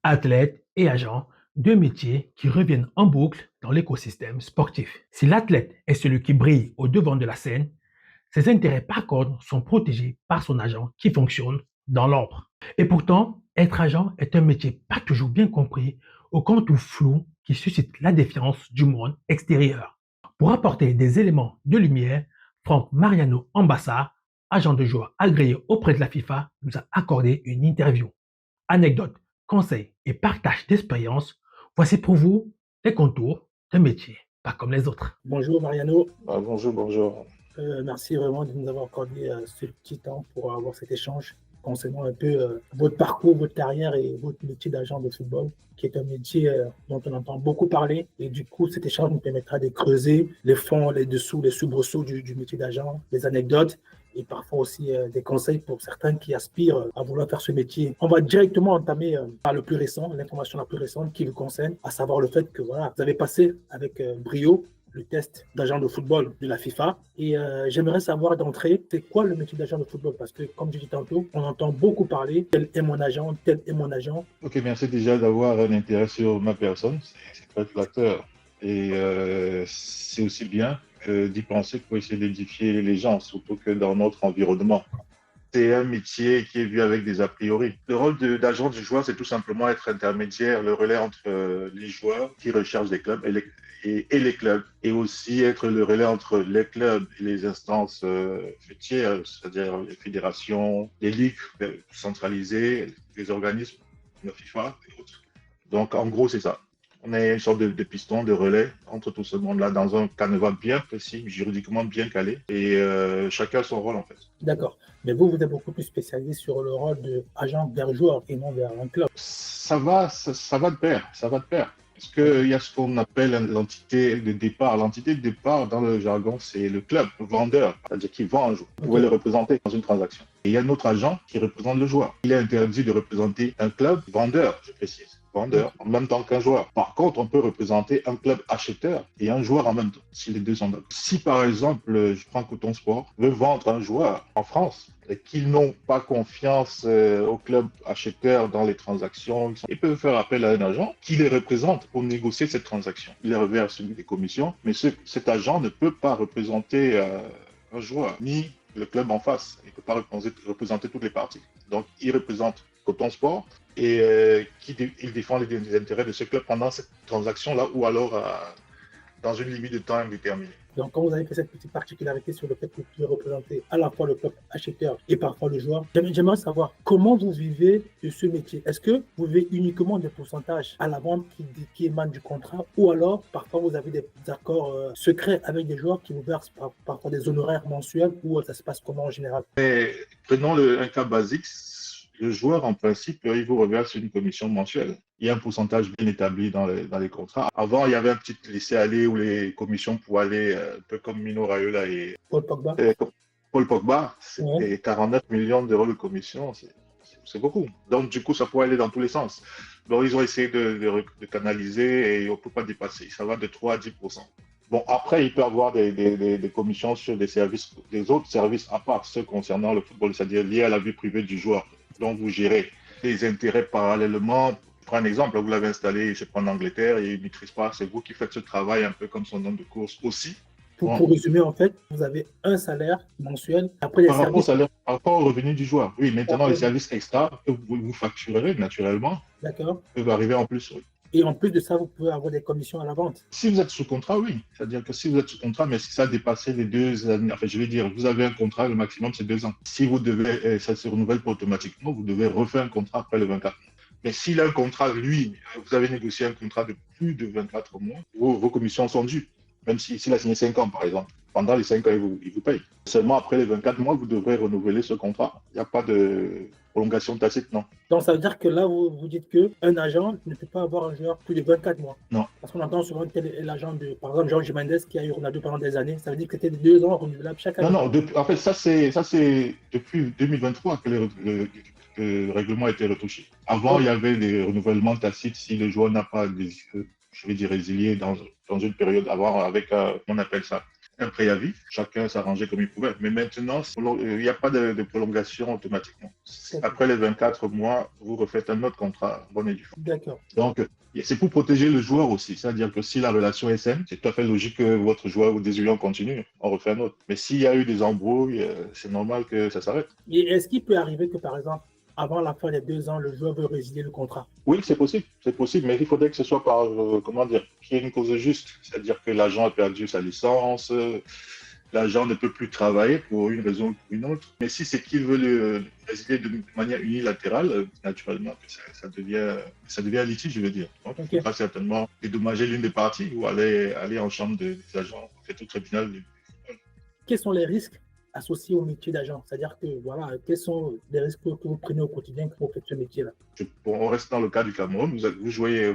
Athlète et agent, deux métiers qui reviennent en boucle dans l'écosystème sportif. Si l'athlète est celui qui brille au devant de la scène, ses intérêts par contre sont protégés par son agent qui fonctionne dans l'ombre. Et pourtant, être agent est un métier pas toujours bien compris, au contour flou qui suscite la défiance du monde extérieur. Pour apporter des éléments de lumière, Franck Mariano Ambassa, agent de joueur agréé auprès de la FIFA, nous a accordé une interview. Anecdotes, conseils et partage d'expériences, voici pour vous les contours d'un métier, pas comme les autres. Bonjour Mariano. Bonjour, bonjour. Merci vraiment de nous avoir accordé ce petit temps pour avoir cet échange concernant un peu votre parcours, votre carrière et votre métier d'agent de football, qui est un métier dont on entend beaucoup parler. Et du coup, cet échange nous permettra de creuser les fonds, les dessous, les soubresauts du métier d'agent, les anecdotes et parfois aussi des conseils pour certains qui aspirent à vouloir faire ce métier. On va directement entamer par le plus récent, l'information la plus récente qui vous concerne, à savoir le fait que voilà, vous avez passé avec brio le test d'agent de football de la FIFA. Et j'aimerais savoir d'entrée, c'est quoi le métier d'agent de football? Parce que, comme je dis tantôt, on entend beaucoup parler, tel est mon agent, tel est mon agent. Ok, merci déjà d'avoir un intérêt sur ma personne, c'est très flatteur. Et c'est aussi bien d'y penser pour essayer d'édifier les gens, surtout que dans notre environnement. C'est un métier qui est vu avec des a priori. Le rôle d'agent du joueur, c'est tout simplement être intermédiaire, le relais entre les joueurs qui recherchent des clubs et les clubs, et aussi être le relais entre les clubs et les instances fêtières, c'est-à-dire les fédérations, les ligues centralisées, les organismes, la FIFA et autres. Donc, en gros, c'est ça. On est une sorte de piston, de relais entre tout ce monde-là dans un canevas bien précis, juridiquement bien calé, et chacun a son rôle en fait. D'accord. Mais vous êtes beaucoup plus spécialisé sur le rôle d'agent vers joueur et non vers un club. Ça va de pair, ça va de pair. Parce qu'il y a ce qu'on appelle l'entité de départ. L'entité de départ, dans le jargon, c'est le club, le vendeur, c'est-à-dire qui vend un joueur. Vous pouvez le représenter dans une transaction. Et il y a un autre agent qui représente le joueur. Il est interdit de représenter un club vendeur, je précise. Vendeur en même temps qu'un joueur. Par contre, on peut représenter un club acheteur et un joueur en même temps, si les deux sont d'accord. Si par exemple, je prends Coton Sport, veut vendre un joueur en France et qu'ils n'ont pas confiance au club acheteur dans les transactions, ils peuvent faire appel à un agent qui les représente pour négocier cette transaction. Il les reverse des commissions, mais cet agent ne peut pas représenter un joueur, ni le club en face. Il ne peut pas représenter toutes les parties. Donc, il représente Coton Sport et il défend les intérêts de ce club pendant cette transaction-là ou alors dans une limite de temps indéterminée. Donc, quand vous avez fait cette petite particularité sur le fait que vous pouvez représenter à la fois le club acheteur et parfois le joueur, j'aimerais savoir comment vous vivez de ce métier. Est-ce que vous vivez uniquement des pourcentages à la vente qui émanent du contrat ou alors parfois vous avez des accords secrets avec des joueurs qui vous versent parfois des honoraires mensuels ou ça se passe comment en général? Prenons un cas basique. Le joueur, en principe, il vous reverse une commission mensuelle. Il y a un pourcentage bien établi dans les contrats. Avant, il y avait un petit laisser-aller où les commissions pouvaient aller un peu comme Mino Raiola et Paul Pogba. Paul Pogba. C'était 49 millions d'euros de commission. C'est beaucoup. Donc, du coup, ça pourrait aller dans tous les sens. Donc, ils ont essayé de canaliser et on ne peut pas dépasser. Ça va de 3 à 10%. Bon, après, il peut y avoir des commissions sur des autres services à part ceux concernant le football, c'est-à-dire liés à la vie privée du joueur. Donc, vous gérez les intérêts parallèlement. Je prends un exemple, vous l'avez installé, je prends en Angleterre et il ne maîtrise pas. C'est vous qui faites ce travail un peu comme son nom de course aussi. Pour résumer, en fait, vous avez un salaire mensuel. Après, par rapport au revenu du joueur. Oui, maintenant, les services extra que vous facturerez naturellement peuvent arriver en plus. Oui. Et en plus de ça, vous pouvez avoir des commissions à la vente. Si vous êtes sous contrat, oui. C'est-à-dire que si vous êtes sous contrat, mais si ça a dépassé les 2 années, enfin, je vais dire, vous avez un contrat, le maximum, c'est 2 ans. Si vous devez, ça se renouvelle pas automatiquement, vous devez refaire un contrat après le 24 mois. Mais s'il a un contrat, lui, vous avez négocié un contrat de plus de 24 mois, vos commissions sont dues. Même s'il a signé 5 ans, par exemple. Pendant les 5 ans, il vous paye. Seulement après les 24 mois, vous devrez renouveler ce contrat. Il n'y a pas de prolongation tacite, non. Donc, ça veut dire que là, vous dites qu'un agent ne peut pas avoir un joueur plus de 24 mois. Non. Parce qu'on entend souvent tel est l'agent de, par exemple, Jorge Mendes qui a eu Ronaldo pendant des années. Ça veut dire que c'était 2 ans renouvelables chaque année. Non, en fait, ça, c'est depuis 2023 que le règlement a été retouché. Avant, il y avait des renouvellements tacites si le joueur n'a pas, je vais dire, résilié dans une période avant avec, on appelle ça, un préavis. Chacun s'arrangeait comme il pouvait. Mais maintenant, il n'y a pas de prolongation automatiquement. D'accord. Après les 24 mois, vous refaites un autre contrat, bon et due forme. D'accord. Donc, c'est pour protéger le joueur aussi. C'est-à-dire que si la relation est saine, c'est tout à fait logique que votre joueur ou désillusion continue. On refait un autre. Mais s'il y a eu des embrouilles, c'est normal que ça s'arrête. Et est-ce qu'il peut arriver que, par exemple, avant la fin des 2 ans, le joueur veut résilier le contrat? Oui, c'est possible. C'est possible. Mais il faudrait que ce soit par, comment dire, qu'il y ait une cause juste. C'est-à-dire que l'agent a perdu sa licence, l'agent ne peut plus travailler pour une raison ou pour une autre. Mais si c'est qu'il veut le résilier de manière unilatérale, naturellement, ça devient un litige, je veux dire. Donc, il Ok. faudra certainement dédommager l'une des parties ou aller en chambre des agents, en fait, au tribunal. Quels sont les risques associés au métier d'agent? C'est-à-dire que, voilà, quels sont les risques que vous prenez au quotidien quand vous faites ce métier-là? On reste dans le cas du Cameroun. Vous jouez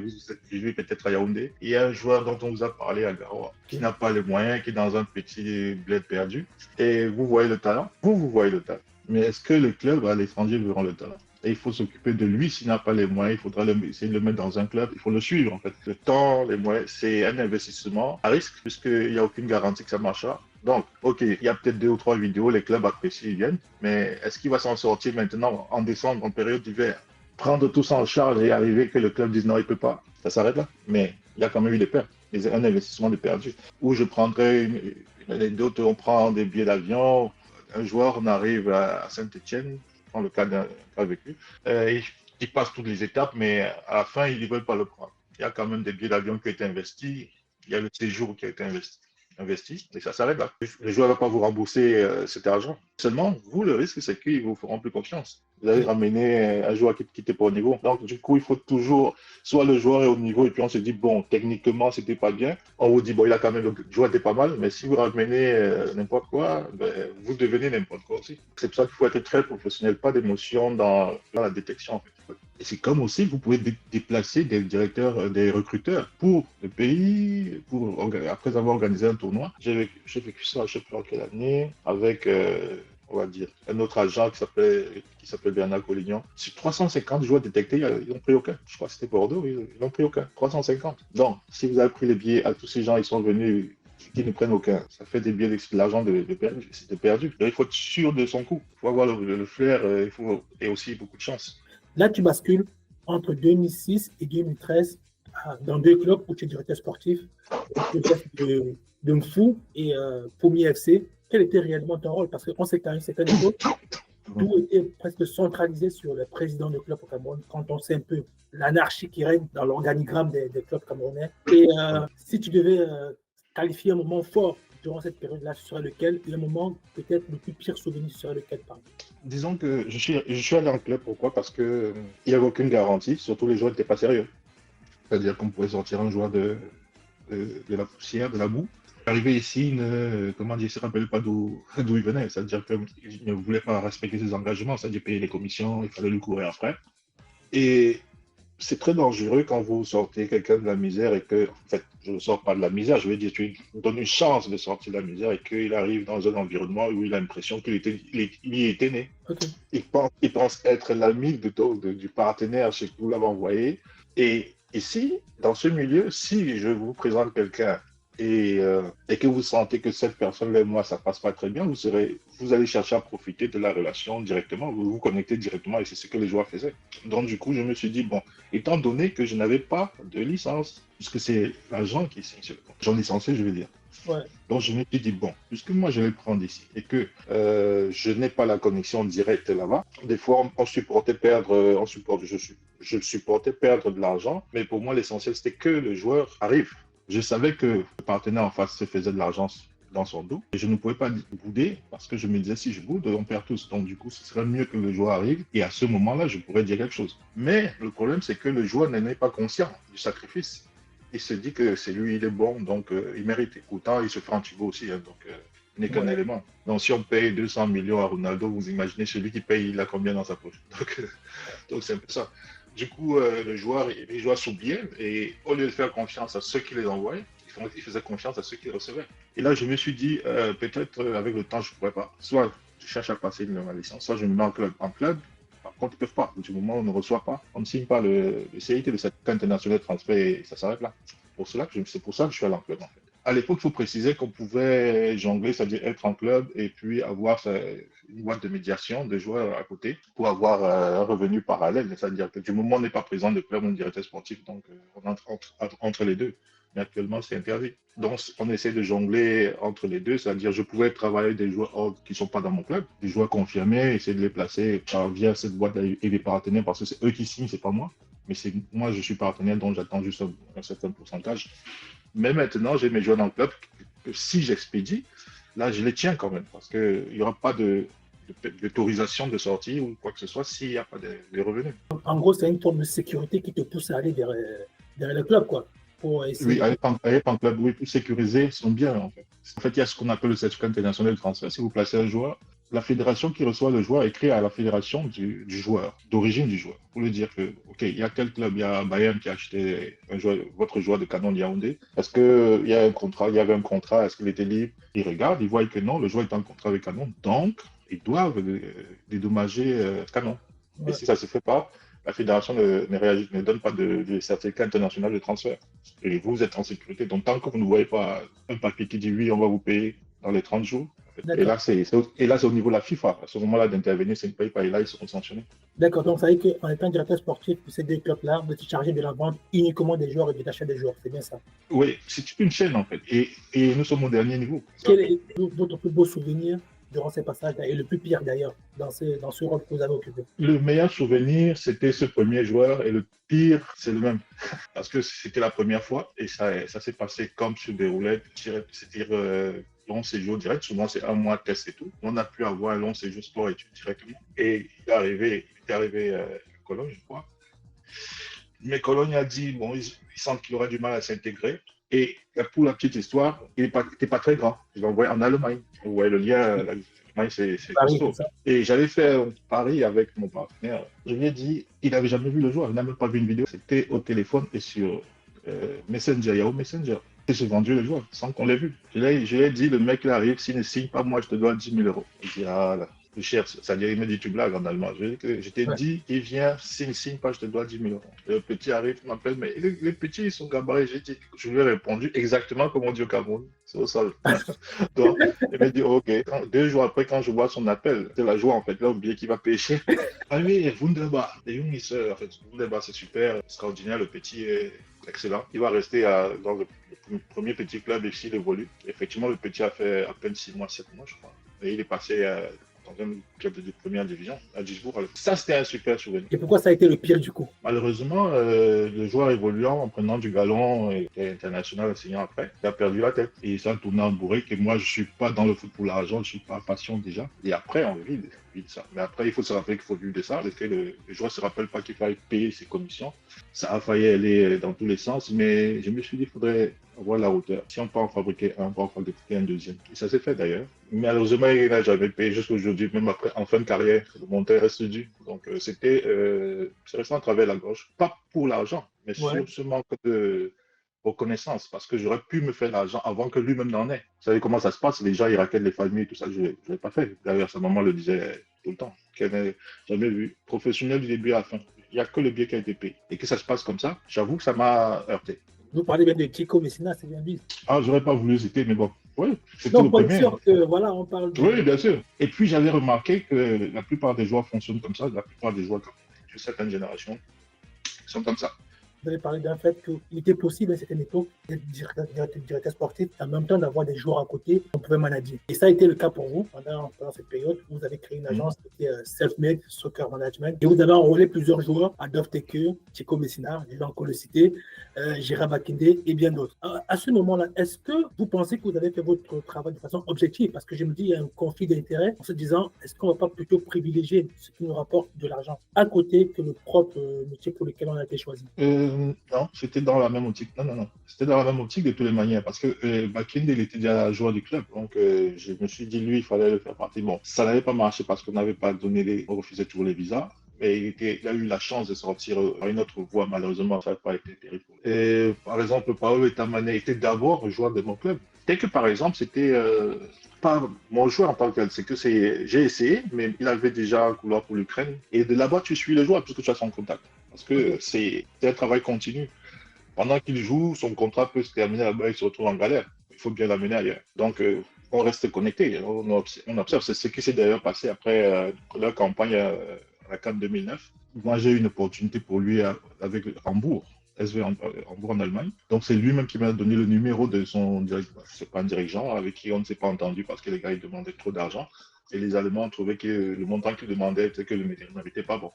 peut-être à Yaoundé. Il y a un joueur dont on vous a parlé à Garoua qui n'a pas les moyens, qui est dans un petit bled perdu. Et vous voyez le talent. Vous voyez le talent. Mais est-ce que les clubs à l'étranger verront le talent? Et il faut s'occuper de lui s'il n'a pas les moyens. Il faudra essayer de le mettre dans un club. Il faut le suivre, en fait. Le temps, les moyens, c'est un investissement à risque puisqu'il n'y a aucune garantie que ça marchera. Donc, OK, il y a peut-être 2 ou 3 vidéos, les clubs apprécient, ils viennent. Mais est-ce qu'il va s'en sortir maintenant en décembre, en période d'hiver? Prendre tout ça en charge et arriver que le club dise non, il ne peut pas. Ça s'arrête là. Mais il y a quand même eu des pertes, un investissement de perdu. Ou je prendrais une anecdote, on prend des billets d'avion, un joueur, on arrive à Saint-Etienne, je prends le cas d'un cas vécu, il passe toutes les étapes, mais à la fin, ils ne veulent pas le prendre. Il y a quand même des billets d'avion qui ont été investis, il y a le séjour qui a été investi et ça s'arrête là. Le joueur ne va pas vous rembourser cet argent. Seulement, vous, le risque, c'est qu'ils ne vous feront plus confiance. Vous allez ramener un joueur qui n'était pas au niveau. Donc, du coup, il faut toujours, soit le joueur est au niveau et puis on se dit, bon, techniquement, c'était pas bien. On vous dit, bon, il a quand même, le joueur était pas mal, mais si vous ramenez n'importe quoi, ben, vous devenez n'importe quoi aussi. C'est pour ça qu'il faut être très professionnel, pas d'émotion dans la détection, en fait. Et c'est comme aussi, vous pouvez déplacer des directeurs, des recruteurs pour le pays, après avoir organisé un tournoi. J'ai vécu ça, je ne sais plus en quelle année, avec, on va dire, un autre agent qui s'appelle Bernard Collignon. Sur 350 joueurs détectés, ils n'ont pris aucun. Je crois que c'était Bordeaux, ils n'ont pris aucun. 350. Donc, si vous avez pris les billets à tous ces gens, ils sont venus qui ne prennent aucun. Ça fait des billets de l'argent de perdu. Donc, il faut être sûr de son coup. Il faut avoir le flair et aussi beaucoup de chance. Là, tu bascules entre 2006 et 2013 dans 2 clubs où tu es directeur sportif, le chef de Mfou et Pommier FC. Quel était réellement ton rôle? Parce qu'on sait qu'à une certaine époque, tout était presque centralisé sur le président du club au Cameroun, quand on sait un peu l'anarchie qui règne dans l'organigramme des clubs camerounais. Et si tu devais qualifier un moment fort durant cette période-là, ce serait lequel? Et le moment peut-être le plus pire souvenir, ce serait lequel, pardon? Disons que je suis allé en club, pourquoi? Parce qu'il n'y avait aucune garantie, surtout les joueurs n'étaient pas sérieux. C'est-à-dire qu'on pouvait sortir un joueur de la poussière, de la boue. Arrivé ici, il ne se rappelle pas d'où il venait. C'est-à-dire qu'il ne voulait pas respecter ses engagements, c'est-à-dire payer les commissions, il fallait lui courir après. Et c'est très dangereux quand vous sortez quelqu'un de la misère et que, en fait, je ne sors pas de la misère, je veux dire, tu lui donnes une chance de sortir de la misère et qu'il arrive dans un environnement où il a l'impression qu'il y était né. Okay. Il pense être l'ami du partenaire chez qui vous l'avez envoyé. Et ici, dans ce milieu, si je vous présente quelqu'un et que vous sentez que cette personne-là et moi, ça passe pas très bien, vous allez chercher à profiter de la relation directement, vous vous connectez directement et c'est ce que les joueurs faisaient. Donc du coup, je me suis dit, bon, étant donné que je n'avais pas de licence, puisque c'est l'agent qui signe sur le contrat, j'en licencié, je veux dire. Ouais. Donc je me suis dit, bon, puisque moi je vais le prendre ici et que je n'ai pas la connexion directe là-bas, des fois je supportais perdre de l'argent, mais pour moi l'essentiel c'était que le joueur arrive. Je savais que le partenaire en face se faisait de l'argent dans son dos et je ne pouvais pas bouder parce que je me disais si je boude, on perd tous. Donc du coup, ce serait mieux que le joueur arrive et à ce moment-là, je pourrais dire quelque chose. Mais le problème, c'est que le joueur n'est pas conscient du sacrifice. Il se dit que c'est lui, il est bon, donc il mérite. Pourtant, il se fait entuber aussi, hein, donc il n'est qu'un élément. Donc si on paye 200 millions à Ronaldo, vous imaginez celui qui paye, il a combien dans sa poche. Donc c'est un peu ça. Du coup, les joueurs s'oubliaient et au lieu de faire confiance à ceux qui les envoyaient, ils faisaient confiance à ceux qui les recevaient. Et là, je me suis dit, peut-être avec le temps, je ne pourrais pas. Soit je cherche à passer ma licence, soit je me mets en club. En club, par contre, ils ne peuvent pas. Du moment où on ne reçoit pas, on ne signe pas le CIT, le certificat international de transfert, et ça s'arrête là. C'est pour ça que je suis allé en club, en fait. À l'époque, il faut préciser qu'on pouvait jongler, c'est-à-dire être en club et puis avoir une boîte de médiation de joueurs à côté pour avoir un revenu parallèle. C'est-à-dire que du moment où on n'est pas présent de club, on est directeur sportif, donc on entre, entre les deux. Mais actuellement, c'est interdit. Donc, on essaie de jongler entre les deux, c'est-à-dire je pouvais travailler des joueurs qui ne sont pas dans mon club, des joueurs confirmés, essayer de les placer via cette boîte et des partenaires parce que c'est eux qui signent, c'est pas moi. Mais c'est moi, je suis partenaire, donc j'attends juste un certain pourcentage. Mais maintenant, j'ai mes joueurs dans le club que si j'expédie, là, je les tiens quand même parce qu'il n'y aura pas d'autorisation de sortie ou quoi que ce soit s'il n'y a pas de revenus. En gros, c'est une forme de sécurité qui te pousse à aller vers le club, quoi, pour essayer Oui, de... aller en club, oui, pour sécuriser son bien, en fait. En fait, il y a ce qu'on appelle le certificat international de transfert. Si vous placez un joueur, la fédération qui reçoit le joueur écrit à la fédération du joueur, d'origine du joueur, pour lui dire que, OK, il y a tel club, il y a Bayern qui a acheté votre joueur de Canon de Yaoundé. Est-ce qu'il y a un contrat, il y avait un contrat, est-ce qu'il était libre? Ils regardent, ils voient que non, le joueur est en contrat avec Canon, donc ils doivent dédommager Canon. Et Ouais. si ça ne se fait pas, la fédération ne donne pas de certificat international de transfert. Et vous êtes en sécurité. Donc, tant que vous ne voyez pas un papier qui dit oui, on va vous payer dans les 30 jours, et là, c'est au niveau de la FIFA. À ce moment-là, d'intervenir, c'est ne paye pas. Et là, ils seront sanctionnés. D'accord, donc ça veut dire qu'en étant directeur sportif de ces deux clubs-là, vous êtes chargé de la vente uniquement des joueurs et de l'achat des joueurs, c'est bien ça? Oui, c'est une chaîne, en fait. Et nous sommes au dernier niveau. Quel est votre plus beau souvenir durant ces passages-là, et le plus pire d'ailleurs, dans ce rôle que vous avez occupé? Le meilleur souvenir, c'était ce premier joueur. Et le pire, c'est le même. Parce que c'était la première fois. Et ça s'est passé comme sur des roulettes. C'est-à-dire long séjour direct. Souvent, c'est un mois de test et tout. On a pu avoir un long séjour sport-études directement. Et il était arrivé à Cologne, je crois. Mais Cologne a dit, bon, il sent qu'il aurait du mal à s'intégrer. Et pour la petite histoire, il n'était pas très grand. Je l'ai envoyé en Allemagne. Vous voyez le lien, l'Allemagne, c'est costaud. Et j'allais faire un pari avec mon partenaire. Je lui ai dit, il n'avait jamais vu le joueur, il n'a même pas vu une vidéo. C'était au téléphone et sur Messenger, Yahoo Messenger. Il s'est vendu le joueur sans qu'on l'ait vu. Je lui ai dit, le mec, il arrive, s'il ne signe pas, moi, je te dois 10 000 euros. Il dit, ah là. Je cherche, c'est-à-dire il me dit tu blagues en allemand. Je t'ai dit, il vient, signe pas, je te dois 10 000 euros. Le petit arrive, il m'appelle, mais les petits, ils sont gabarés. Je lui ai répondu exactement comme on dit au Cameroun, c'est au sol. Donc, il m'a dit, ok. 2 jours après, quand je vois son appel, c'est la joie en fait, là, oublié qu'il va pêcher. Ah oui, Wunderbar, les Young, en fait, Wunderbar, c'est super, extraordinaire, le petit est excellent. Il va rester dans le premier petit club ici de Volu. Effectivement, le petit a fait à peine 6 mois, 7 mois, je crois. Et il est passé dans un club de première division à Duisbourg. Ça, c'était un super souvenir. Et pourquoi ça a été le pire du coup? Malheureusement, le joueur évoluant en prenant du galon et international enseignant après, il a perdu la tête. Et il s'est tourné en bourrique. Et moi, je ne suis pas dans le foot pour l'argent, je ne suis pas passion déjà. Et après, on vit de ça. Mais après, il faut se rappeler qu'il faut vivre de ça. Le joueur ne se rappelle pas qu'il fallait payer ses commissions. Ça a failli aller dans tous les sens. Mais je me suis dit qu'il faudrait avoir la hauteur. Si on peut en fabriquer un, on peut en fabriquer un deuxième. Et ça s'est fait d'ailleurs. Malheureusement, il n'a jamais payé jusqu'à aujourd'hui, même après, en fin de carrière. Le montant reste dû. Donc, c'est resté à travers la gorge. Pas pour l'argent, mais sur ce manque de reconnaissance. Parce que j'aurais pu me faire l'argent avant que lui-même n'en ait. Vous savez comment ça se passe? Les gens, ils raquettent les familles et tout ça. Je ne l'ai pas fait. D'ailleurs, sa maman le disait tout le temps. Qu'elle n'a jamais vu. Professionnel du début à la fin. Il n'y a que le bien qui a été payé. Et que ça se passe comme ça, j'avoue que ça m'a heurté. Vous parlez bien de Chico Messina, c'est bien lui. Ah, j'aurais pas voulu citer, mais bon. Oui, c'était le premier. Sûr que, voilà, on parle de... Oui, bien sûr. Et puis, j'avais remarqué que la plupart des joueurs fonctionnent comme ça. La plupart des joueurs de certaines générations sont comme ça. Vous avez parlé d'un fait qu'il était possible à cette époque d'être directeur sportif et en même temps d'avoir des joueurs à côté qu'on pouvait manager. Et ça a été le cas pour vous pendant cette période. Vous avez créé une agence qui était Self-Made Soccer Management et vous avez enrôlé plusieurs joueurs, Adolphe Teke, Chico Messina, je vais encore le citer, Gérard Bakinde et bien d'autres. À ce moment-là, est-ce que vous pensez que vous avez fait votre travail de façon objective? Parce que je me dis, il y a un conflit d'intérêts en se disant, est-ce qu'on ne va pas plutôt privilégier ce qui nous rapporte de l'argent à côté que le propre métier pour lequel on a été choisi? Non, c'était dans la même optique. Non. C'était dans la même optique de toutes les manières. Parce que Bakinde, il était déjà joueur du club. Donc, je me suis dit, lui, il fallait le faire partie. Bon, ça n'avait pas marché parce qu'on n'avait pas donné on refusait toujours les visas. Mais il a eu la chance de sortir par une autre voie. Malheureusement, ça n'a pas été terrible. Et, par exemple, Paolo Etamane était d'abord joueur de mon club. Dès que, par exemple, c'était pas mon joueur en tant que tel. C'est que j'ai essayé, mais il avait déjà un couloir pour l'Ukraine. Et de là-bas, tu suis le joueur puisque tu as son contact. Parce que c'est un travail continu. Pendant qu'il joue, son contrat peut se terminer là-bas, il se retrouve en galère. il faut bien l'amener ailleurs. Donc, on reste connecté, on observe. C'est ce qui s'est d'ailleurs passé après leur campagne à la CAN 2009. Moi, j'ai eu une opportunité pour lui avec Hambourg. SV Hambourg en Allemagne. Donc, c'est lui-même qui m'a donné le numéro de son directeur. C'est pas un dirigeant avec qui on ne s'est pas entendu parce que les gars, ils demandaient trop d'argent. Et les Allemands trouvaient que le montant qu'ils demandaient, c'était que le n'était pas bon.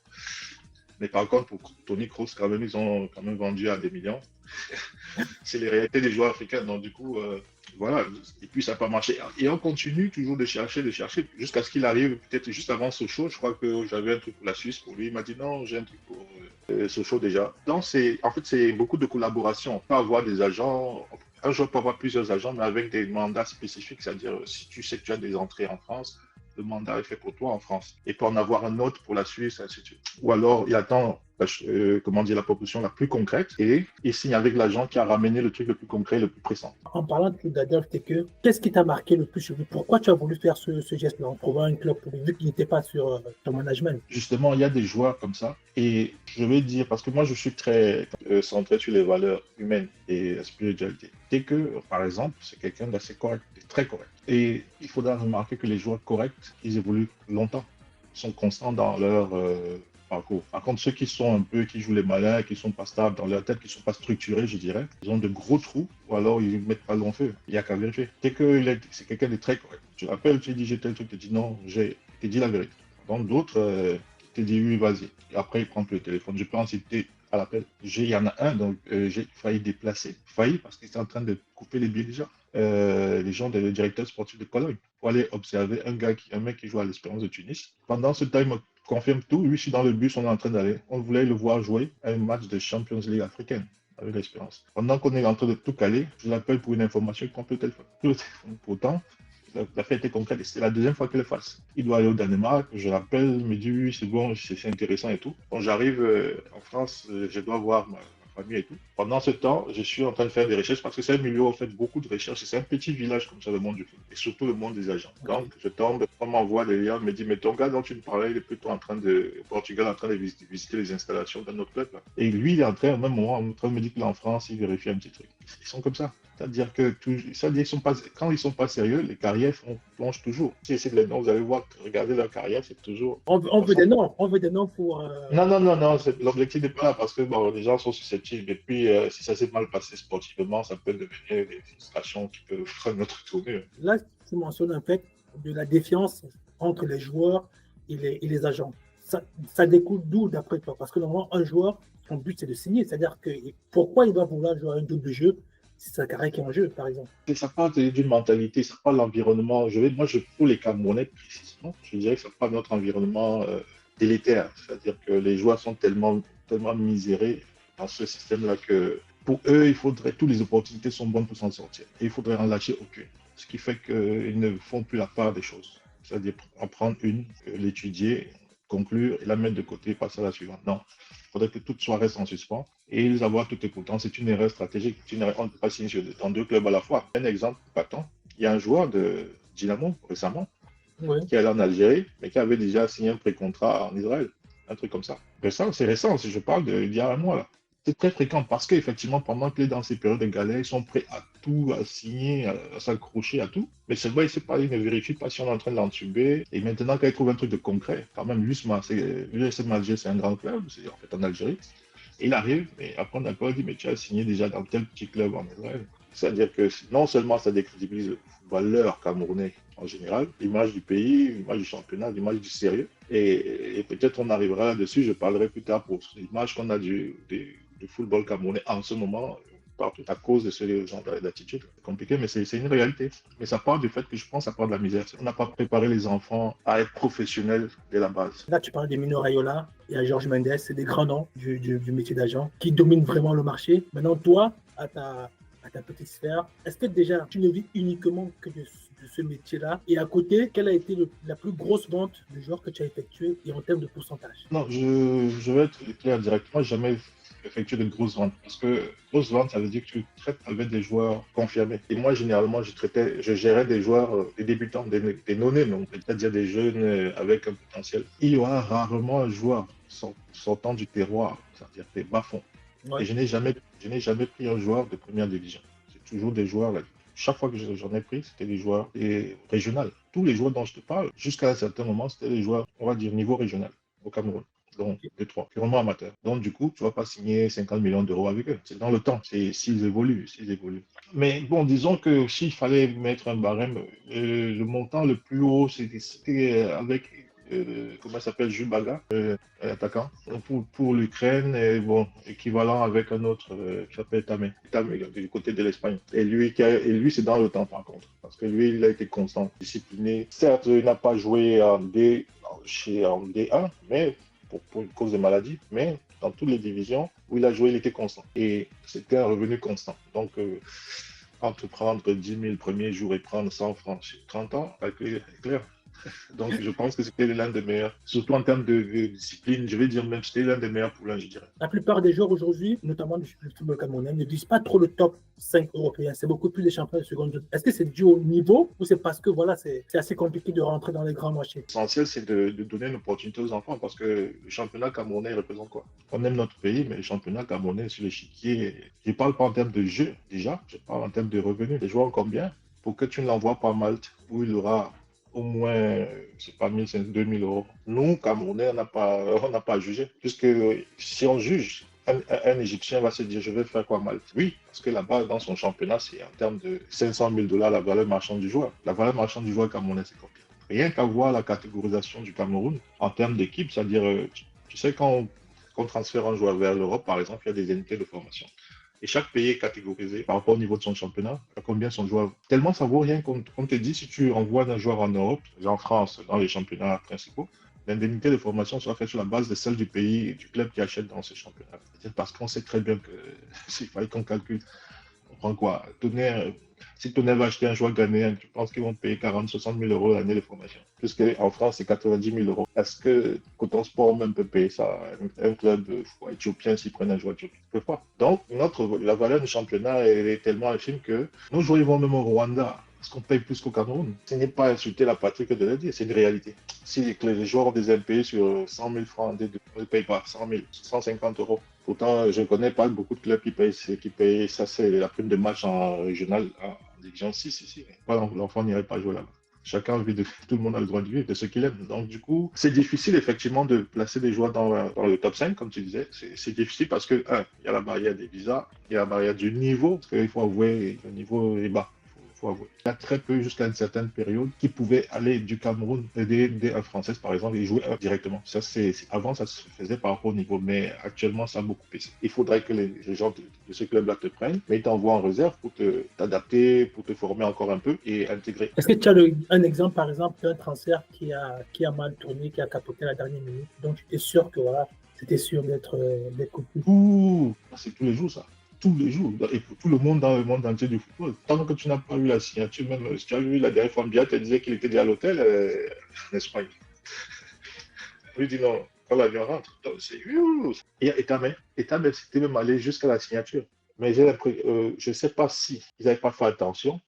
Mais par contre, pour Tony Kroos, quand même, ils ont quand même vendu à des millions. C'est les réalités des joueurs africains. Donc, du coup, voilà. Et puis, ça n'a pas marché. Et on continue toujours de chercher, jusqu'à ce qu'il arrive, peut-être juste avant Sochaux. Je crois que j'avais un truc pour la Suisse pour lui. Il m'a dit non, j'ai un truc pour Sochaux déjà. Donc, en fait, c'est beaucoup de collaboration. On peut avoir des agents. Un joueur peut avoir plusieurs agents, mais avec des mandats spécifiques. C'est-à-dire, si tu sais que tu as des entrées en France, le mandat est fait pour toi en France. Et peut en avoir un autre pour la Suisse, ainsi de suite. Ou alors, il attend la proposition la plus concrète et il signe avec l'agent qui a ramené le truc le plus concret, le plus pressant. En parlant de d'Adolphe Tekeu, qu'est-ce qui t'a marqué le plus chez lui? Pourquoi tu as voulu faire ce geste-là en trouvant un club pour lui, vu qu'il n'était pas sur ton management? Justement, il y a des joueurs comme ça et je vais dire, parce que moi je suis très centré sur les valeurs humaines et la spiritualité. Tekeu, par exemple, c'est quelqu'un d'assez correct, très correct. Et il faudra remarquer que les joueurs corrects, ils évoluent longtemps, ils sont constants dans leur parcours. Par contre, ceux qui jouent les malins, qui sont pas stables dans leur tête, qui sont pas structurés, je dirais, ils ont de gros trous, ou alors ils mettent pas le long feu. Il y a qu'à vérifier. Dès que c'est quelqu'un de très correct. Tu l'appelles, tu dis j'ai tel truc, tu dis non, j'ai dit la vérité. Donc d'autres, te dit oui, vas-y. Et après, il prend plus le téléphone. Je peux en citer à l'appel. Il y en a un, donc j'ai failli déplacer. Failli parce qu'il était en train de couper les billets déjà. Les gens, le directeur sportif de Cologne, pour aller observer un mec qui joue à l'Espérance de Tunis. Pendant ce temps, il me confirme tout. Lui, je suis dans le bus, on est en train d'aller. On voulait le voir jouer à un match de Champions League africaine avec l'Espérance. Pendant qu'on est en train de tout caler, je l'appelle pour une information, il prend plus le téléphone. Pourtant, la fête est concrète et c'est la deuxième fois qu'il le fasse. Il doit aller au Danemark, je l'appelle, il me dit oui, c'est bon, c'est intéressant et tout. Quand j'arrive en France, je dois voir ma famille et tout. Pendant ce temps, je suis en train de faire des recherches parce que c'est un milieu où on fait beaucoup de recherches. C'est un petit village comme ça, le monde du foot, et surtout le monde des agents. Donc, je tombe, on m'envoie des liens, on me dit, mais ton gars dont tu me parlais, il est plutôt au Portugal, en train de visiter les installations dans notre club. Là. Et lui, il est en train, au même moment, en train de me dire qu'il est en France, il vérifie un petit truc. Ils sont comme ça. C'est-à-dire que quand ils ne sont pas sérieux, les carrières plongent toujours. Si c'est de les noms, vous allez voir, regardez leur carrière, c'est toujours. On veut des noms, on veut des noms pour. Non, l'objectif n'est pas là parce que bon, les gens sont susceptibles. Et puis, si ça s'est mal passé sportivement, ça peut devenir des frustrations qui peuvent faire notre tournure. Là, tu mentionnes en fait de la défiance entre les joueurs et les agents. Ça découle d'où d'après toi? Parce que normalement, un joueur, son but c'est de signer. C'est-à-dire que pourquoi il va vouloir jouer un double jeu? C'est sa carrière qui est en jeu, par exemple. Et ça part d'une mentalité, ça part de l'environnement. Pour les Camerounais précisément, je dirais que ça part de notre environnement délétère. C'est-à-dire que les joueurs sont tellement misérés dans ce système-là que pour eux, toutes les opportunités sont bonnes pour s'en sortir. Et il faudrait en lâcher aucune. Ce qui fait qu'ils ne font plus la part des choses. C'est-à-dire en prendre une, l'étudier, conclure et la mettre de côté, passer à la suivante. Non. Il faudrait que tout soit reste en suspens et les avoir toutes et pourtant, c'est une erreur stratégique. On ne peut pas signer dans deux clubs à la fois. Un exemple, attends, il y a un joueur de Dynamo récemment qui est allé en Algérie, mais qui avait déjà signé un pré-contrat en Israël. Un truc comme ça. Récent, c'est récent, si je parle d'il y a un mois là. C'est très fréquent parce qu'effectivement, pendant qu'il est dans ces périodes de galère, ils sont prêts à tout, à signer, à s'accrocher à tout. Mais seulement, il ne vérifie pas si on est en train de l'entuber. Et maintenant, quand il trouve un truc de concret, quand même, l'USMA, l'USM Alger, c'est un grand club, c'est en fait en Algérie. Et il arrive, et après, on a encore dit, mais tu as signé déjà dans tel petit club en Israël. C'est-à-dire que non seulement ça décrédibilise le footballeur camerounais en général, l'image du pays, l'image du championnat, l'image du sérieux. Et peut-être on arrivera là-dessus, je parlerai plus tard pour l'image qu'on a du football camerounais en ce moment, partout à cause de ce genre d'attitude. C'est compliqué, mais c'est une réalité. Mais ça part du fait que je pense que ça part de la misère. On n'a pas préparé les enfants à être professionnels dès la base. Là, tu parles de Mino Raiola, il y a Georges Mendes, c'est des grands noms du métier d'agent qui dominent vraiment le marché. Maintenant, toi, à ta petite sphère, est-ce que déjà tu ne vis uniquement que de ce métier-là? Et à côté, quelle a été la plus grosse vente de joueurs que tu as effectuée et en termes de pourcentage? Non, je vais être clair directement, jamais effectué de grosses ventes. Parce que grosse vente, ça veut dire que tu traites avec des joueurs confirmés. Et moi, généralement, je gérais des joueurs, des débutants, des non-nés, c'est-à-dire des jeunes avec un potentiel. Il y aura rarement un joueur sortant du terroir, c'est-à-dire des bas-fonds. Ouais. Et je n'ai jamais pris un joueur de première division. C'est toujours des joueurs là, chaque fois que j'en ai pris, c'était des joueurs régionaux. Tous les joueurs dont je te parle, jusqu'à un certain moment, c'était des joueurs, on va dire, niveau régional au Cameroun. Donc, deux, trois, purement amateurs. Donc, du coup, tu ne vas pas signer 50 millions d'euros avec eux. C'est dans le temps, c'est s'ils évoluent, s'ils évoluent. Mais bon, disons que s'il fallait mettre un barème, le montant le plus haut, c'était avec, comment ça s'appelle, Jules Baga, attaquant, pour l'Ukraine, et bon, équivalent avec un autre qui s'appelle Tamé, Tamé, du côté de l'Espagne. Et lui, c'est dans le temps, par contre, parce que lui, il a été constant, discipliné. Certes, il n'a pas joué en D1, mais pour une cause de maladie, mais dans toutes les divisions où il a joué, il était constant. Et c'était un revenu constant. Donc, entre prendre 10 000 premiers jours et prendre 100 francs sur 30 ans, c'est clair. Donc, je pense que c'était l'un des meilleurs, surtout en termes de discipline. Je vais dire même c'était l'un des meilleurs poulains, je dirais. La plupart des joueurs aujourd'hui, notamment du football camerounais, ne disent pas trop le top 5 européen. C'est beaucoup plus des champions de seconde zone. Est-ce que c'est dû au niveau ou c'est parce que voilà, c'est assez compliqué de rentrer dans les grands marchés? L'essentiel, c'est de donner une opportunité aux enfants parce que le championnat camerounais représente quoi? On aime notre pays, mais le championnat camerounais sur l'échiquier, je ne parle pas en termes de jeu déjà, je parle en termes de revenus. Les joueurs encore bien pour que tu ne l'envoies pas à Malte où il aura au moins, c'est pas 1 500, 2 000 euros. Nous, Camerounais, on n'a pas à juger. Puisque si on juge, un Égyptien va se dire, je vais faire quoi à Malte? Oui, parce que là-bas, dans son championnat, c'est en termes de 500 000 dollars la valeur marchande du joueur. La valeur marchande du joueur camerounais, c'est combien? Rien qu'à voir la catégorisation du Cameroun en termes d'équipe, c'est-à-dire, tu sais, quand on transfère un joueur vers l'Europe, par exemple, il y a des unités de formation. Et chaque pays est catégorisé par rapport au niveau de son championnat, à combien son joueur. Tellement ça vaut rien qu'on te dit si tu envoies un joueur en Europe, en France, dans les championnats principaux, l'indemnité de formation sera faite sur la base de celle du pays et du club qui achète dans ce championnat. C'est parce qu'on sait très bien que s'il fallait qu'on calcule, on prend quoi? Si Tonnerre va acheter un joueur ghanéen, tu penses qu'ils vont payer 40, 60 000 euros l'année de formation? Puisqu'en France, c'est 90 000 euros. Est-ce que Coton Sport même peut payer ça? Un club éthiopien s'il prenne un joueur éthiopien? Il ne peut pas. Donc, la valeur du championnat elle est tellement infime que nos joueurs vont même au Rwanda. Parce qu'on paye plus qu'au Cameroun. Ce n'est pas insulter la patrie que de le dire, c'est une réalité. Si les joueurs ont des impayés sur 100 000 francs, on ne paye pas 100 000, 150 euros. Pourtant, je ne connais pas beaucoup de clubs qui payent ça, c'est la prime de match en régional, en division 6 ici. L'enfant n'irait pas jouer là-bas. Chacun vit tout le monde a le droit de vivre de ce qu'il aime. Donc, du coup, c'est difficile effectivement de placer des joueurs dans le top 5, comme tu disais. C'est difficile parce que, il y a la barrière des visas, il y a la barrière du niveau, parce qu'il faut avouer, le niveau est bas. Il y a très peu, jusqu'à une certaine période, qui pouvaient aller du Cameroun, aider un Français, par exemple, et jouer directement. Avant, ça se faisait par rapport au niveau, mais actuellement, ça a beaucoup baissé. Il faudrait que les gens de ce club-là te prennent, mais ils t'envoient en réserve pour t'adapter, pour te former encore un peu et intégrer. Est-ce que tu as un exemple, par exemple, d'un transfert qui a mal tourné, qui a capoté à la dernière minute, donc tu es sûr que voilà, c'était sûr d'être coupé? C'est tous les jours, ça. Tous les jours. Et pour tout le monde dans le monde entier du football. Tant que tu n'as pas eu la signature, même si tu as vu la dernière fois, Biat te disait qu'il était déjà à l'hôtel en Espagne. Il dit non, quand l'avion rentre, c'est et ta mère, c'était même allé jusqu'à la signature. Mais je ne sais pas si ils n'avaient pas fait attention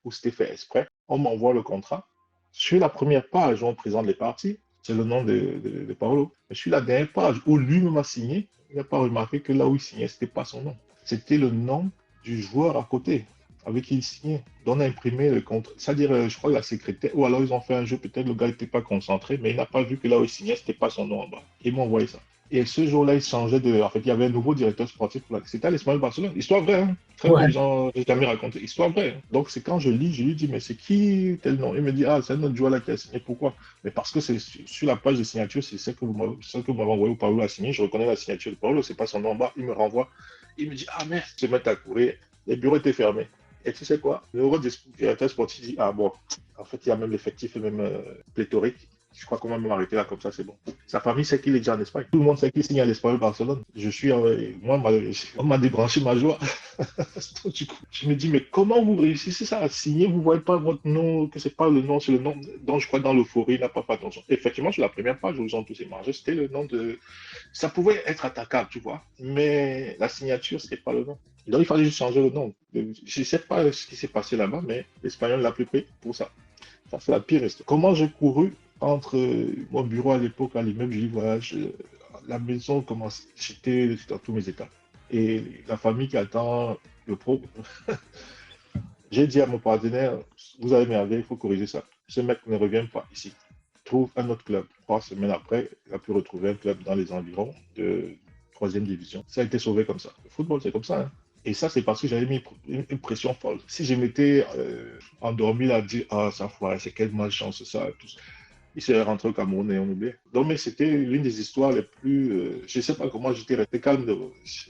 ou c'était fait exprès. On m'envoie le contrat. Sur la première page où on présente les parties, c'est le nom de Paolo. Mais sur la dernière page où lui-même a signé, il n'a pas remarqué que là où il signait, ce n'était pas son nom. C'était le nom du joueur à côté avec qui il signait. Donc on a imprimé le contrat. C'est-à-dire, je crois que la secrétaire, ou alors ils ont fait un jeu, peut-être le gars n'était pas concentré, mais il n'a pas vu que là où il signait, ce n'était pas son nom en bas. Ils m'ont envoyé ça. Et ce jour-là, il changeait de. En fait, il y avait un nouveau directeur sportif. C'était à l'Espagnol Barcelone. Histoire vraie, hein. Très peu Ouais. de gens n'ont jamais raconté. Histoire vraie. Donc, c'est quand je lis, je lui dis, mais c'est qui tel nom? Il me dit, ah, c'est un autre joueur là qui a signé. Pourquoi? Mais parce que c'est sur la page de signature, c'est ce que vous m'avez envoyé où Paolo a signé. Je reconnais la signature de Paolo, c'est pas son nom en bas. Il me renvoie. Il me dit, ah, merde, se mettre à courir. Les bureaux étaient fermés. Et tu sais quoi? Le nouveau directeur sportif dit, ah bon, en fait, il y a même l'effectif même pléthorique. Je crois qu'on va même arrêter là comme ça, c'est bon. Sa famille sait qu'il est déjà en Espagne. Tout le monde sait qu'il signe à l'Espagnol Barcelone. Moi, on m'a débranché ma joie. Du coup, je me dis, mais comment vous réussissez ça à signer? Vous ne voyez pas votre nom, que c'est pas le nom, c'est le nom dont je crois dans l'euphorie, il n'a pas fait attention. Effectivement, sur la première page où ils ont tous émargé, c'était le nom de. Ça pouvait être attaquable, tu vois, mais la signature, ce n'est pas le nom. Donc, il fallait juste changer le nom. Je ne sais pas ce qui s'est passé là-bas, mais l'Espagnol l'a plus pris pour ça. Ça, c'est la pire histoire. Comment j'ai couru entre mon bureau à l'époque à l'immeuble, je dis, voilà, la maison commence, j'étais dans tous mes états. Et la famille qui attend le pro, J'ai dit à mon partenaire, vous avez merdé, il faut corriger ça. Ce mec ne revient pas ici. Trouve un autre club. 3 semaines après, il a pu retrouver un club dans les environs de troisième division. Ça a été sauvé comme ça. Le football, c'est comme ça. Hein. Et ça, c'est parce que j'avais mis une pression folle. Si je m'étais endormi là, à dire, ah, ça foire, c'est quelle malchance, ça, tout ça. Il s'est rentré au Cameroun et on oubliait. Donc, mais c'était l'une des histoires les plus. Je ne sais pas comment j'étais resté calme,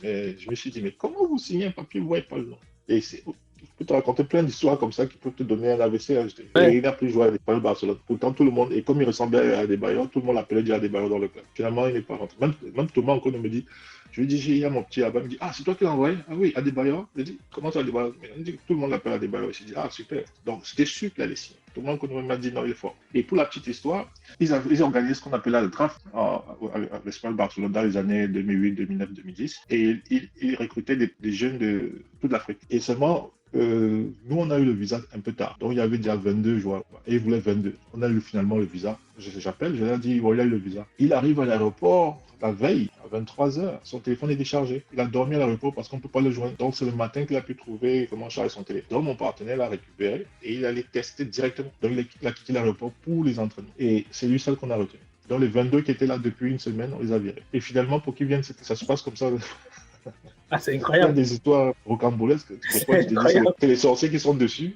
mais je me suis dit, mais comment vous signez un papier, vous ne voyez pas le nom? Et je peux te raconter plein d'histoires comme ça qui peuvent te donner un AVC. Et il n'a plus joué avec le Barcelone. Pourtant, tout le monde, et comme il ressemblait à Adebayor, tout le monde l'appelait déjà Adebayor dans le club. Finalement, il n'est pas rentré. Même Thomas encore me dit, je lui dis, il y a mon petit là-bas, il me dit, ah, c'est toi qui l'as envoyé? Ah oui, Adebayor. Je dis, comment ça Adebayor? Il me dit, tout le monde l'appelle Adebayor. Je dis, ah, super. Donc, c'était sûr qu'il allait signer. Tout le monde m'a dit, non, il est fort. Et pour la petite histoire, ils ont gagné ce qu'on appelait le draft à l'Espagne Barcelone dans les années 2008, 2009, 2010. Et ils recrutaient des jeunes de toute l'Afrique. Et seulement, nous, on a eu le visa un peu tard. Donc, il y avait déjà 22 joueurs. Et ils voulaient 22. On a eu finalement le visa. J'appelle, je leur dis, bon, il a eu le visa. Il arrive à l'aéroport la veille, à 23h. Son téléphone est déchargé. Il a dormi à l'aéroport parce qu'on ne peut pas le joindre. Donc, c'est le matin qu'il a pu trouver comment charger son téléphone. Donc, mon partenaire l'a récupéré et il allait tester directement. Donc, il a quitté l'aéroport pour les entraînements. Et c'est lui seul qu'on a retenu. Donc, les 22 qui étaient là depuis une semaine, on les a virés. Et finalement, pour qu'ils viennent, ça se passe comme ça. Ah, c'est Il y a incroyable. des histoires rocambolesques. Des fois, je te dis, c'est les sorciers qui sont dessus.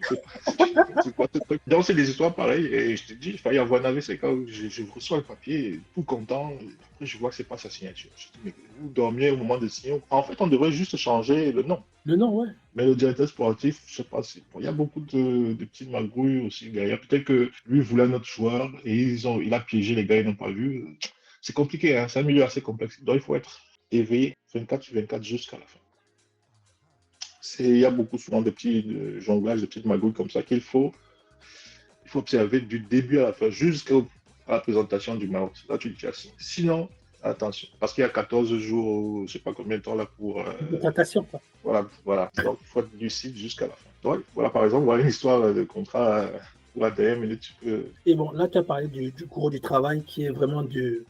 C'est quoi ce truc? Donc, c'est des histoires pareilles. Et je te dis, il fallait avoir un AVC. Quand je reçois le papier, tout content. Après, je vois que c'est pas sa signature. Je dis, mais vous dormiez au moment de signer. En fait, on devrait juste changer le nom. Le nom, ouais. Mais le directeur sportif, je sais pas si. Il y a beaucoup de petites magouilles aussi derrière. Peut-être que lui voulait notre joueur et il a piégé les gars, ils n'ont pas vu. C'est compliqué, hein? C'est un milieu assez complexe. Donc, il faut être éveillé 24 sur 24 jusqu'à la fin. Il y a beaucoup souvent de petits jonglages, de petites magouilles comme ça il faut observer du début à la fin, jusqu'à la présentation du marathon. Là, tu dis assis. Sinon, attention, parce qu'il y a 14 jours, je ne sais pas combien de temps là pour. De tratation, quoi. Voilà. Donc, il faut être lucide jusqu'à la fin. Donc, voilà, par exemple, voilà une histoire de contrat pour ADM. Et tu peux... Et bon, là, tu as parlé du cours du travail qui est vraiment de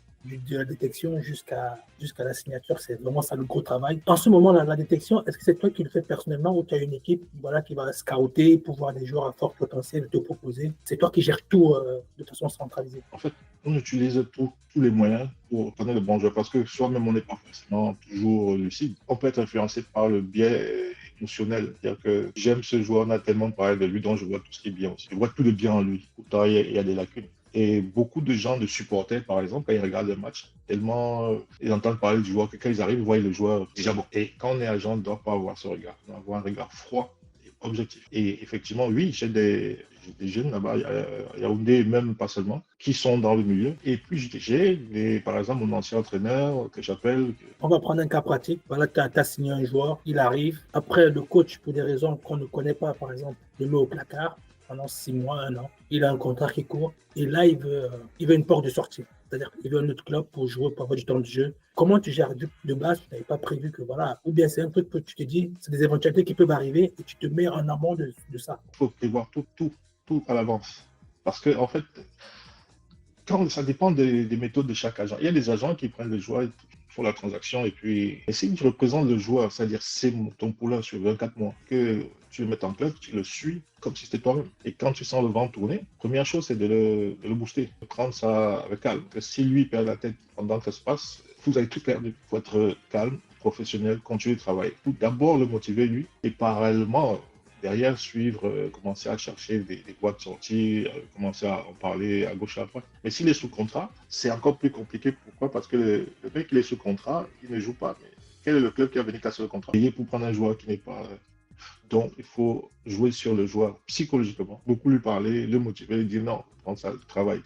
la détection jusqu'à la signature. C'est vraiment ça le gros travail. En ce moment, la détection, est-ce que c'est toi qui le fais personnellement ou tu as une équipe qui va scouter pour voir des joueurs à fort potentiel te proposer? C'est toi qui gères tout de façon centralisée. En fait, on utilise tous les moyens pour donner le bon joueur parce que soi-même, on n'est pas forcément toujours lucide. On peut être influencé par le biais émotionnel. C'est-à-dire que j'aime ce joueur, on a tellement parlé de lui, donc je vois tout ce qui est bien aussi. Je vois tout le bien en lui. Pourtant, il y a des lacunes. Et beaucoup de gens, de supporters, par exemple, quand ils regardent un match, tellement ils entendent parler du joueur que quand ils arrivent, ils voient le joueur déjà bon. Et quand on est agent, on ne doit pas avoir ce regard. On doit avoir un regard froid et objectif. Et effectivement, oui, j'ai des jeunes là-bas, à Yaoundé, même pas seulement, qui sont dans le milieu. Et puis, j'ai, par exemple, mon ancien entraîneur que j'appelle. On va prendre un cas pratique. Voilà, tu as signé un joueur, il arrive. Après, le coach, pour des raisons qu'on ne connaît pas, par exemple, le met au placard pendant 6 mois, 1 an. Il a un contrat qui court. Et là, il veut une porte de sortie. C'est-à-dire qu'il veut un autre club pour jouer, pour avoir du temps de jeu. Comment tu gères de base? Tu n'avais pas prévu que voilà. Ou bien c'est un truc que tu te dis, c'est des éventualités qui peuvent arriver et tu te mets en amont de ça. Il faut prévoir tout à l'avance. Parce que, en fait, ça dépend des méthodes de chaque agent. Il y a des agents qui prennent le joueur, font la transaction et puis si tu représentes le joueur, c'est-à-dire c'est ton poulain sur 24 mois, que tu le mets en club, tu le suis comme si c'était toi-même. Et quand tu sens le vent tourner, première chose, c'est de le booster, de prendre ça avec calme. Que si lui perd la tête pendant que ça se passe, vous avez tout perdu. Il faut être calme, professionnel, continuer de travailler. Faut d'abord le motiver lui et parallèlement derrière suivre, commencer à chercher des boîtes de sortie, commencer à en parler à gauche et à droite. Mais s'il est sous contrat, c'est encore plus compliqué. Pourquoi? Parce que le mec, il est sous contrat, il ne joue pas. Mais quel est le club qui va venir casser le contrat? Payer pour prendre un joueur qui n'est pas... Donc, il faut jouer sur le joueur psychologiquement, beaucoup lui parler, le motiver, lui dire non, prends ça, travaille.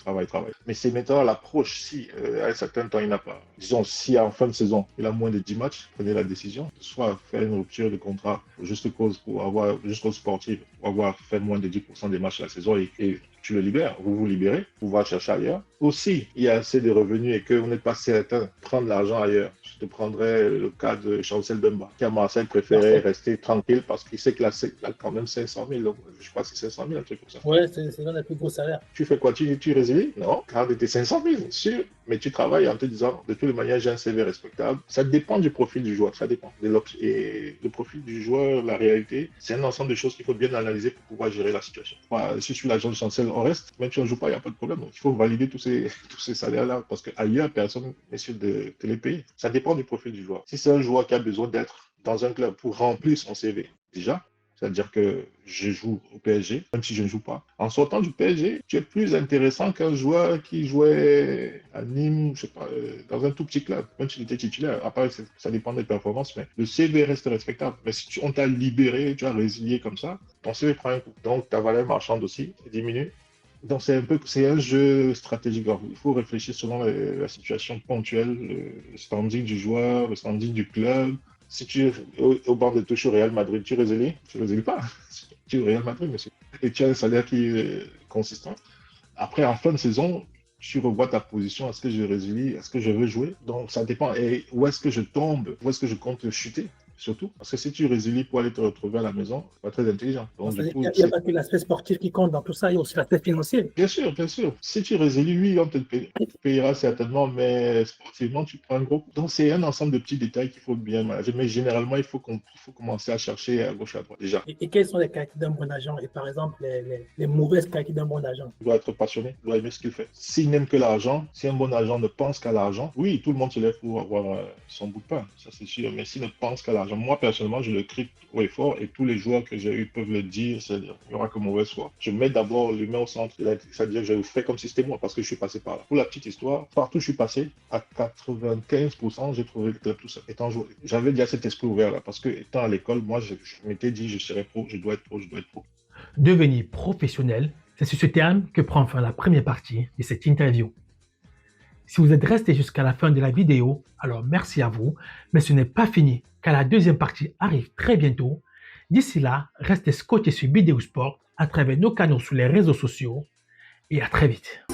Mais c'est maintenant l'approche. Si à un certain temps, il n'a pas, disons, si en fin de saison, il a moins de 10 matchs, prenez la décision, soit faire une rupture de contrat pour juste cause, pour avoir, juste cause sportive, pour avoir fait moins de 10% des matchs de la saison et tu le libères, vous vous libérez, vous va chercher ailleurs. Aussi, il y a assez de revenus et que vous n'êtes pas certain de prendre l'argent ailleurs. Je te prendrais le cas de Chancel Bemba, qui à Marseille préférait rester tranquille parce qu'il sait qu'il a quand même 500 000. Donc, je crois que c'est 500 000, un truc comme ça. Ouais, c'est l'un des plus gros salaires. Tu fais quoi? Tu résilies? Non, garde tes 500 000, sûr. Mais tu travailles en te disant, de toutes les manières, j'ai un CV respectable. Ça dépend du profil du joueur, ça dépend. Et le profil du joueur, la réalité, c'est un ensemble de choses qu'il faut bien analyser pour pouvoir gérer la situation. Moi, si je suis l'agent de Chancel, on reste. Même si on ne joue pas, il n'y a pas de problème. Donc, il faut valider tous ces salaires-là parce qu'ailleurs, personne n'est sûr de te les payer. Ça dépend du profil du joueur. Si c'est un joueur qui a besoin d'être dans un club pour remplir son CV, déjà, c'est-à-dire que je joue au PSG, même si je ne joue pas. En sortant du PSG, tu es plus intéressant qu'un joueur qui jouait à Nîmes, je sais pas, dans un tout petit club, même s'il était titulaire. Après, ça dépend des performances, mais le CV reste respectable. Mais si on t'a libéré, tu as résilié comme ça, ton CV prend un coup. Donc, ta valeur marchande aussi diminue. Donc, c'est un jeu stratégique. Il faut réfléchir selon la situation ponctuelle, le standing du joueur, le standing du club. Si tu es au bord de touche au Real Madrid, tu ne résilies pas. Tu es au Real Madrid, monsieur. Et tu as un salaire qui est consistant. Après, en fin de saison, tu revois ta position. Est-ce que je résilie? Est-ce que je veux jouer? Donc, ça dépend. Et où est-ce que je tombe? Où est-ce que je compte chuter? Surtout, parce que si tu résilies pour aller te retrouver à la maison, c'est pas très intelligent. Donc, du coup, il n'y a pas que l'aspect sportif qui compte dans tout ça, il y a aussi l'aspect financier. bien sûr, bien sûr. Si tu résilies, oui, on te payera certainement, mais sportivement, tu prends un gros coup. Donc, c'est un ensemble de petits détails qu'il faut bien manager. Mais généralement, il faut commencer à chercher à gauche, à droite, déjà. Et quelles sont les qualités d'un bon agent et par exemple les mauvaises qualités d'un bon agent? Il doit être passionné, il doit aimer ce qu'il fait. S'il n'aime que l'argent, si un bon agent ne pense qu'à l'argent, oui, tout le monde se lève pour avoir son bout de pain, ça c'est sûr. Mais s'il ne pense qu'à l'argent, moi personnellement, je le crie haut et fort et tous les joueurs que j'ai eu peuvent le dire, c'est-à-dire, il n'y aura que mauvaise foi. Je mets d'abord l'humain au centre, c'est-à-dire que je fais comme si c'était moi parce que je suis passé par là. Pour la petite histoire, partout où je suis passé, à 95%, j'ai trouvé le club tout ça. Étant joueur, j'avais déjà cet esprit ouvert là parce que étant à l'école, moi je m'étais dit, je serai pro, je dois être pro, je dois être pro. Devenir professionnel, c'est sur ce terme que prend fin la première partie de cette interview. Si vous êtes resté jusqu'à la fin de la vidéo, alors merci à vous, mais ce n'est pas fini car la deuxième partie arrive très bientôt. D'ici là, restez scotchés sur Bidéo Sport à travers nos canaux sur les réseaux sociaux et à très vite.